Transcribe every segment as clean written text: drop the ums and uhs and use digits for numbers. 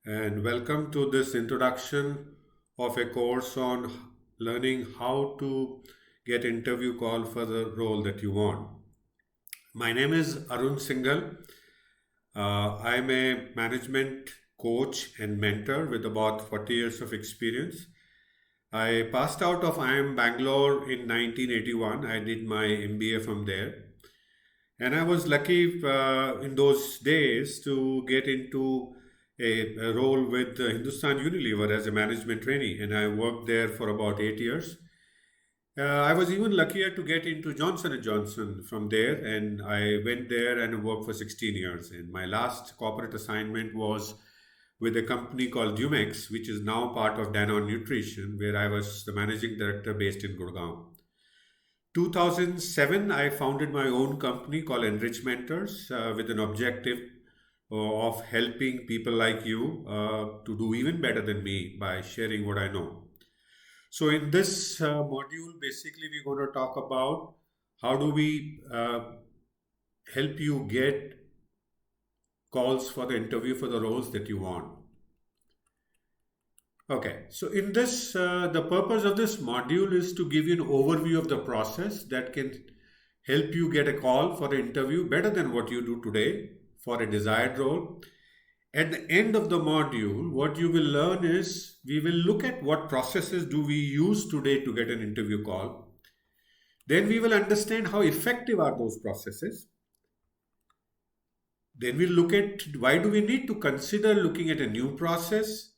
and welcome to this introduction of a course on learning how to get interview call for the role that you want. My name is Arun Singhal. I'm a management coach and mentor with about 40 years of experience. I passed out of IIM Bangalore in 1981. I did my MBA from there. And I was lucky in those days to get into a role with Hindustan Unilever as a management trainee, and I worked there for about 8 years. I was even luckier to get into Johnson and Johnson from there, and I went there and worked for 16 years. And my last corporate assignment was with a company called Dumex, which is now part of Danone Nutrition, where I was the managing director based in Gurgaon. 2007, I founded my own company called Enrichmentors with an objective of helping people like you to do even better than me by sharing what I know. So, in this module, basically, we're going to talk about how do we help you get calls for the interview for the roles that you want. Okay, so in this, the purpose of this module is to give you an overview of the process that can help you get a call for the interview better than what you do today for a desired role. At the end of the module, what you will learn is we will look at what processes do we use today to get an interview call. Then we will understand how effective are those processes. Then we'll look at why do we need to consider looking at a new process.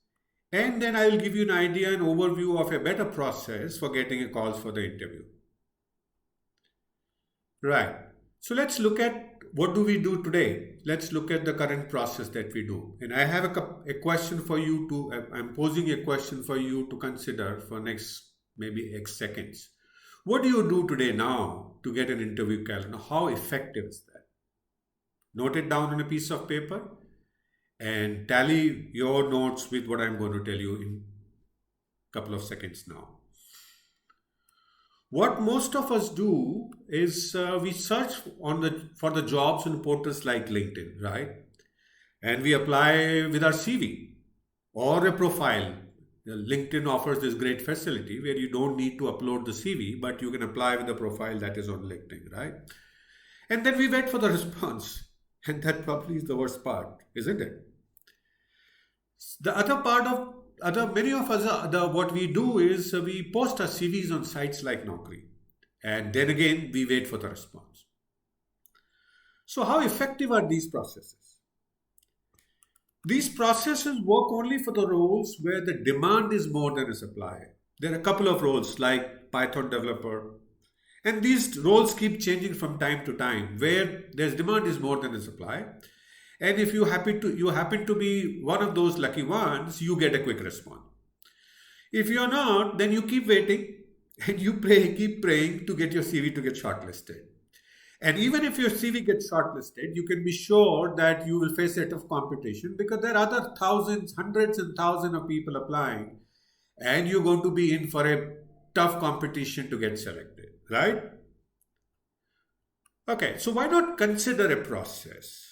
And then I will give you an idea and overview of a better process for getting a calls for the interview. Right. So let's look at what do we do today. Let's look at the current process that we do. And I have a question for you to, I'm posing a question for you to consider for next maybe X seconds. What do you do today now to get an interview call? Now, how effective is that? Note it down on a piece of paper and tally your notes with what I'm going to tell you in a couple of seconds now. What most of us do is we search for the jobs on portals like LinkedIn, right? And we apply with our CV or a profile. LinkedIn offers this great facility where you don't need to upload the CV, but you can apply with the profile that is on LinkedIn, right? And then we wait for the response. And that probably is the worst part, isn't it? The other part of other many of us what we do is we post our CVs on sites like Naukri, and then again we wait for the response. So how effective are these processes? These processes work only for the roles where the demand is more than the supply. There are a couple of roles like Python developer, and these roles keep changing from time to time where there's demand is more than the supply. And if you happen to be one of those lucky ones, you get a quick response. If you're not, then you keep waiting and you keep praying to get your CV to get shortlisted. And even if your CV gets shortlisted, you can be sure that you will face a tough competition because there are other thousands, hundreds and thousands of people applying, and you're going to be in for a tough competition to get selected, right? Okay, so why not consider a process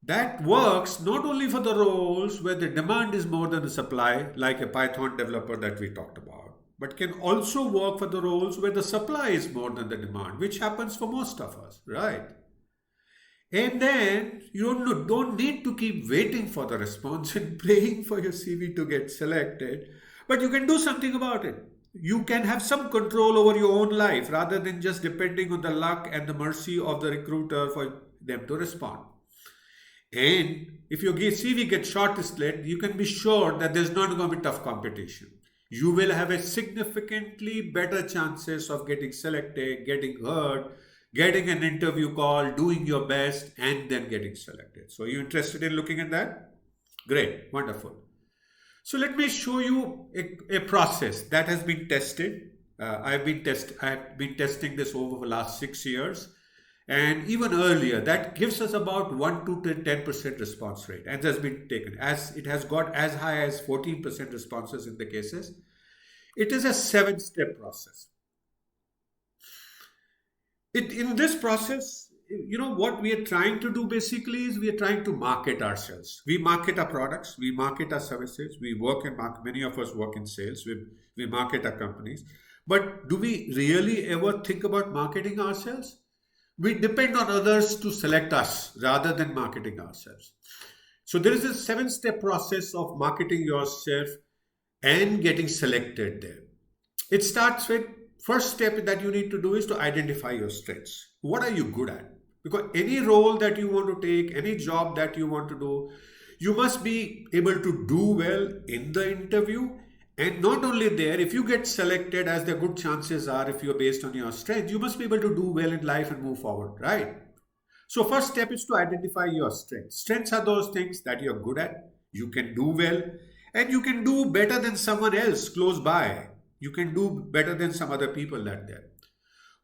that works not only for the roles where the demand is more than the supply, like a Python developer that we talked about, but can also work for the roles where the supply is more than the demand, which happens for most of us, right? And then you don't need to keep waiting for the response and praying for your CV to get selected, but you can do something about it. You can have some control over your own life rather than just depending on the luck and the mercy of the recruiter for them to respond. And if your CV gets shortlisted, you can be sure that there's not going to be tough competition. You will have a significantly better chances of getting selected, getting heard, getting an interview call, doing your best, and then getting selected. So, are you interested in looking at that? Great, wonderful. So, let me show you a process that has been tested. I've been testing this over the last 6 years and even earlier. That gives us about 1 to 10% response rate, and has been taken as it has got as high as 14% responses in the cases. It is a 7-step process. In this process, what we are trying to do basically is we are trying to market ourselves. We market our products, we market our services, we work in market. Many of us work in sales. We market our companies. But do we really ever think about marketing ourselves? We depend on others to select us rather than marketing ourselves. So there is a 7-step process of marketing yourself and getting selected there. It starts with first step that you need to do is to identify your strengths. What are you good at? Because any role that you want to take, any job that you want to do, you must be able to do well in the interview. And not only there, if you get selected, as the good chances are, if you're based on your strength, you must be able to do well in life and move forward, right? So first step is to identify your strengths. Strengths are those things that you're good at, you can do well, and you can do better than someone else close by. You can do better than some other people that there.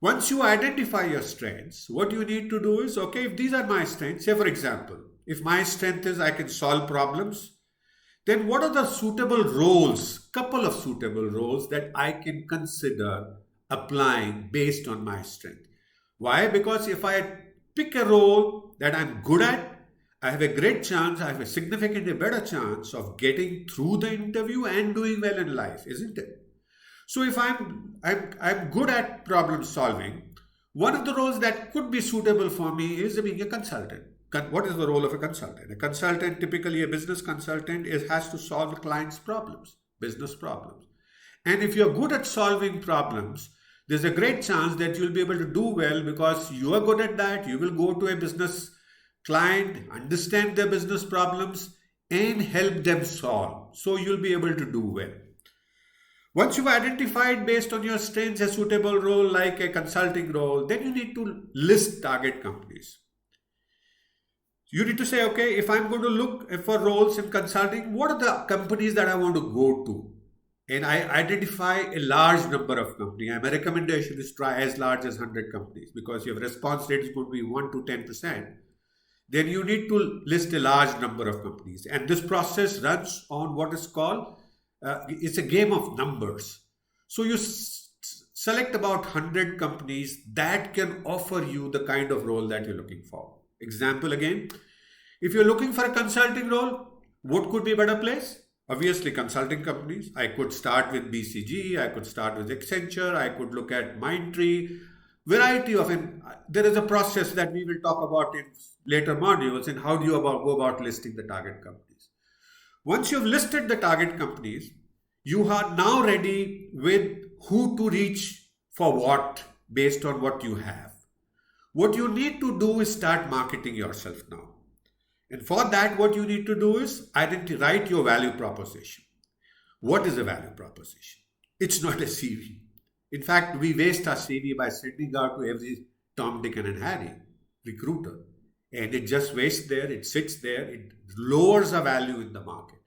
Once you identify your strengths, what you need to do is, okay, if these are my strengths, say for example, if my strength is I can solve problems, then what are the suitable roles, couple of suitable roles that I can consider applying based on my strength? Why? Because if I pick a role that I'm good at, I have a great chance, I have a significantly better chance of getting through the interview and doing well in life, isn't it? So if I'm good at problem solving, one of the roles that could be suitable for me is being a consultant. What is the role of a consultant? A consultant, typically a business consultant, has to solve clients' problems, business problems. And if you're good at solving problems, there's a great chance that you'll be able to do well because you are good at that. You will go to a business client, understand their business problems, and help them solve. So you'll be able to do well. Once you've identified based on your strengths a suitable role like a consulting role, then you need to list target companies. You need to say, okay, if I'm going to look for roles in consulting, what are the companies that I want to go to? And I identify a large number of companies. My recommendation is try as large as 100 companies because your response rate is going to be 1 to 10%. Then you need to list a large number of companies. And this process runs on what is called it's a game of numbers. So you select about 100 companies that can offer you the kind of role that you're looking for. Example again, if you're looking for a consulting role, what could be a better place? Obviously, consulting companies. I could start with BCG, I could start with Accenture, I could look at Mindtree, variety of, there is a process that we will talk about in later modules and how do you go about listing the target companies. Once you've listed the target companies, you are now ready with who to reach for what based on what you have. What you need to do is start marketing yourself now. And for that, what you need to do is write your value proposition. What is a value proposition? It's not a CV. In fact, we waste our CV by sending out to every Tom, Dick, and Harry recruiter. And it just wastes there, it sits there, it lowers the value in the market.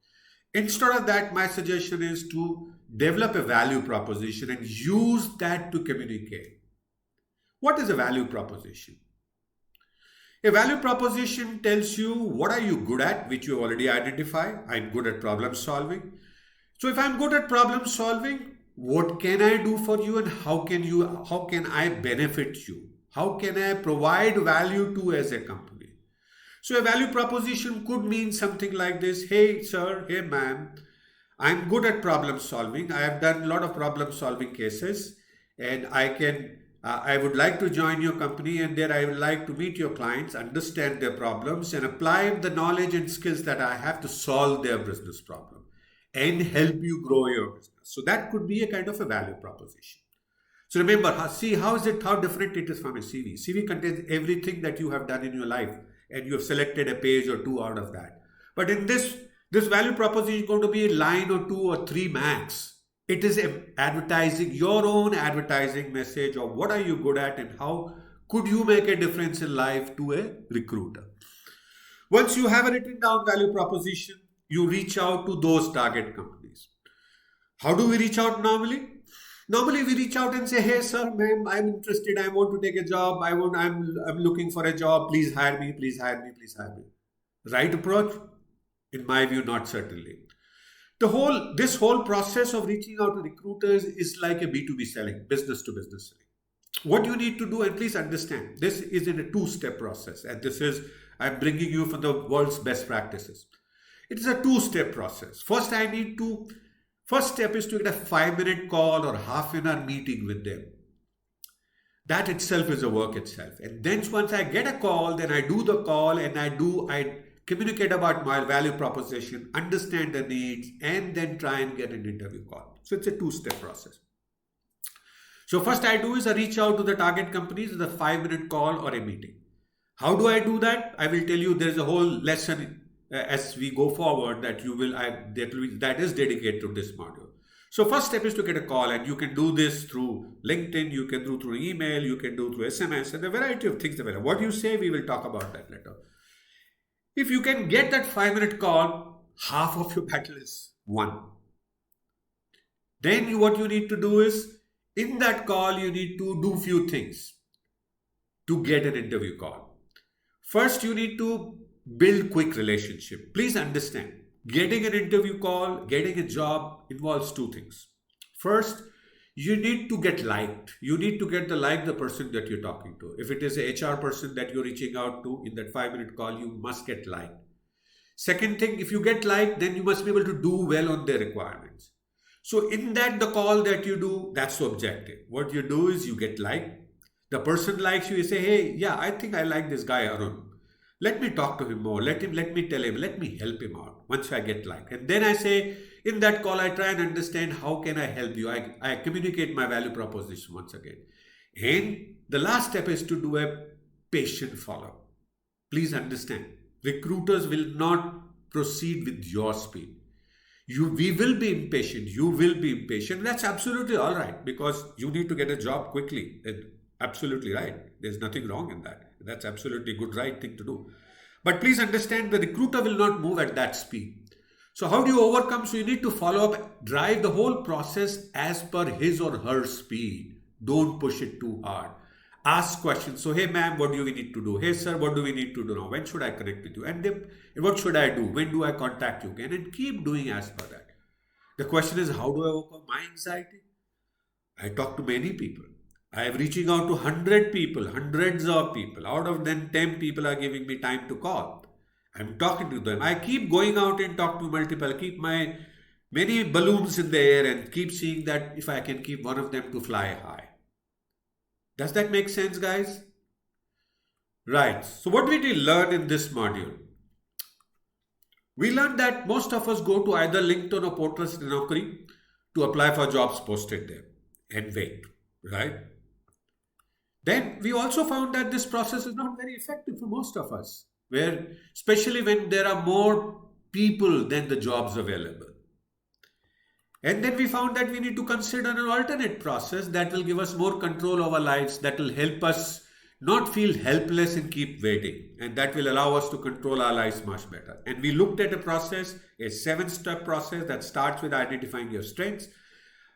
Instead of that, my suggestion is to develop a value proposition and use that to communicate. What is a value proposition? A value proposition tells you what are you good at, which you already identify. I'm good at problem solving. So if I'm good at problem solving, what can I do for you and how can I benefit you? How can I provide value to as a company? So a value proposition could mean something like this. Hey, sir, hey, ma'am, I'm good at problem solving. I have done a lot of problem solving cases and I would like to join your company and there I would like to meet your clients, understand their problems and apply the knowledge and skills that I have to solve their business problem and help you grow your business. So that could be a kind of a value proposition. So remember, see how different it is from a CV. CV contains everything that you have done in your life and you have selected a page or two out of that. But in this value proposition is going to be a line or 2 or 3 max. It is advertising, your own advertising message of what are you good at and how could you make a difference in life to a recruiter. Once you have a written down value proposition, you reach out to those target companies. How do we reach out normally? Normally we reach out and say, hey sir, ma'am, I'm interested, I want to take a job, I'm looking for a job, please hire me, please hire me, please hire me. Right approach? In my view, not certainly. This whole process of reaching out to recruiters is like a B2B selling, business to business selling. What you need to do, and please understand, this is in a two-step process, and this is, I'm bringing you from the world's best practices. It is a two-step process. First step is to get a 5-minute call or half an hour meeting with them. That itself is a work itself. And then once I get a call, then I do the call and I communicate about my value proposition, understand the needs, and then try and get an interview call. So it's a two-step process. So first I do is I reach out to the target companies with a 5-minute call or a meeting. How do I do that? I will tell you, there is a whole lesson as we go forward that that is dedicated to this module. So first step is to get a call, and you can do this through LinkedIn, you can do through email, you can do through SMS, and a variety of things available. What you say, we will talk about that later. If you can get that 5-minute call, half of your battle is won. Then what you need to do is, in that call, you need to do few things to get an interview call. First, you need to build quick relationship. Please understand, getting an interview call, getting a job involves two things. First, you need to get liked. You need to get the person that you're talking to. If it is a HR person that you're reaching out to in that 5-minute call, you must get liked. Second thing, if you get liked, then you must be able to do well on their requirements. So in that, the call that you do, that's the objective. What you do is you get liked. The person likes you, you say, hey, yeah, I think I like this guy, Arun. Let me talk to him more. Let me tell him, let me help him out once I get liked. And then I say, in that call, I try and understand how can I help you. I communicate my value proposition once again. And the last step is to do a patient follow-up. Please understand, recruiters will not proceed with your speed. We will be impatient. You will be impatient. That's absolutely all right, because you need to get a job quickly. Absolutely right. There's nothing wrong in that. That's absolutely good, right thing to do. But please understand, the recruiter will not move at that speed. So how do you overcome? So you need to follow up, drive the whole process as per his or her speed. Don't push it too hard. Ask questions. So, hey ma'am, what do we need to do? Hey sir, what do we need to do now? When should I connect with you? And then, what should I do? When do I contact you again? And keep doing as per that. The question is, how do I overcome my anxiety? I talk to many people. I am reaching out to 100 people, hundreds of people. Out of them, 10 people are giving me time to call. I'm talking to them. I keep going out and talk to multiple. I keep my many balloons in the air and keep seeing that if I can keep one of them to fly high. Does that make sense, guys? Right. So what did we learn in this module? We learned that most of us go to either LinkedIn or Portals Naukri to apply for jobs posted there and wait, right? Then we also found that this process is not very effective for most of us, especially when there are more people than the jobs available. And then we found that we need to consider an alternate process that will give us more control over lives, that will help us not feel helpless and keep waiting. And that will allow us to control our lives much better. And we looked at a 7-step process that starts with identifying your strengths,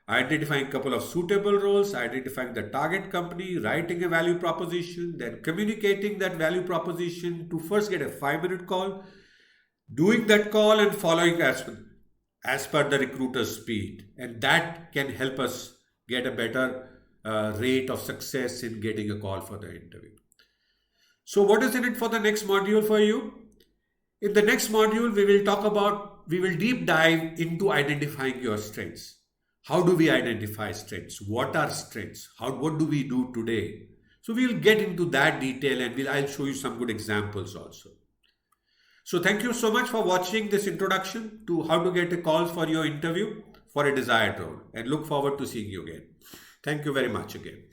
identifying a couple of suitable roles, identifying the target company, writing a value proposition, then communicating that value proposition to first get a 5-minute call, doing that call and following as per the recruiter's speed. And that can help us get a better rate of success in getting a call for the interview. So what is in it for the next module for you? In the next module, we will deep dive into identifying your strengths. How do we identify strengths? What are strengths? What do we do today? So we will get into that detail, and I'll show you some good examples also. So thank you so much for watching this introduction to how to get a call for your interview for a desired role, and look forward to seeing you again. Thank you very much again.